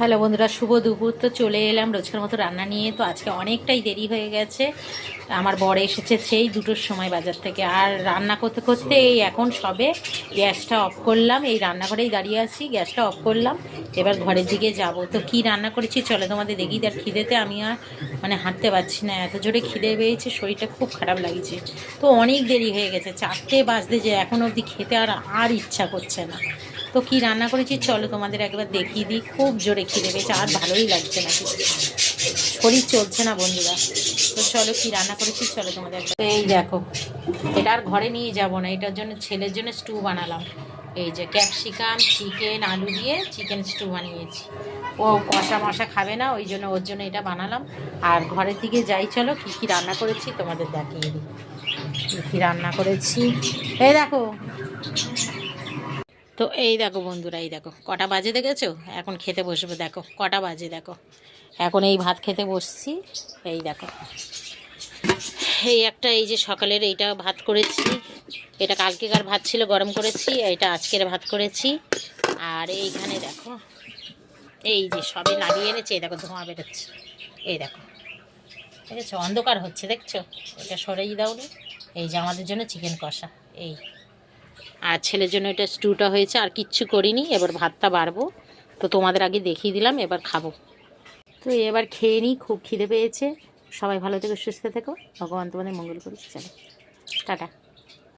Hello বন্ধুরা, শুভ দুপুর। তো চলে এলাম রোজকার মতো রান্না নিয়ে। তো আজকে অনেকটাই দেরি হয়ে গেছে। আমার বর এসেছে সেই 2টোর সময় বাজার থেকে, আর রান্না করতে করতে এই এখন সবে গ্যাসটা অফ করলাম। এই রান্নাঘরেই দাঁড়িয়ে আছি, গ্যাসটা অফ করলাম। এবার ঘরের দিকে যাব। তো কি রান্না করেছি চলে তোমাদের দেখি। তার খিদেতে আমি আর হাঁটতে পারছি না, এত জোরে খিদে পেয়েছে, শরীরটা খুব খারাপ লাগছে। তো অনেক দেরি হয়ে গেছে, 4টে বাজতে যে এখন অবধি খেতে আর ইচ্ছা করছে না। তো কি রান্না করেছি চলো তোমাদের একবার দেখিয়ে দিই। খুব জোরে খিদে পেয়েছে, আর ভালোই লাগছে না, শরীর চলছে না বন্ধুরা। তো চলো কি রান্না করেছি চলো তোমাদের একবার। এই দেখো, এটা আর ঘরে নিয়ে যাব না, এটার জন্য ছেলের জন্য স্টু বানালাম। এই যে ক্যাপসিকাম, চিকেন, আলু দিয়ে চিকেন স্টু বানিয়েছি। ও কষা মশা খাবে না, ওই জন্য ওর জন্য এটা বানালাম। আর ঘরের দিকে যাই, চলো কী কী রান্না করেছি তোমাদের দেখিয়ে দিই। কী কী রান্না করেছি এই দেখো। তো এই দেখো বন্ধুরা, এই দেখো কটা বাজে দেখেছো, এখন খেতে বসবো। দেখো কটা বাজে, দেখো এখন এই ভাত খেতে বসছি। এই দেখো, এই একটা, এই যে সকালের এইটা ভাত করেছি, এটা কালকেকার ভাত ছিল গরম করেছি, এটা আজকের ভাত করেছি। আর এইখানে দেখো, এই যে সবে নামিয়ে এনেছে, এই দেখো ধোঁয়া বেরোচ্ছে, এই দেখো দেখেছো, অন্ধকার হচ্ছে দেখছো, এটা সরেই দাওনি। এই যে আমাদের জন্য চিকেন কষা, এই আর ছেলের জন্য এটা স্টুটা হয়েছে, আর কিচ্ছু করিনি। এবার ভাতটা বাড়বো, তো তোমাদের আগে দেখিয়ে দিলাম, এবার খাবো। তো এবার খেয়ে নিই, খুব খিদে পেয়েছে। সবাই ভালো থেকো, সুস্থ থেকো, ভগবান তোমাদের মঙ্গল করুক। চলো টাটা।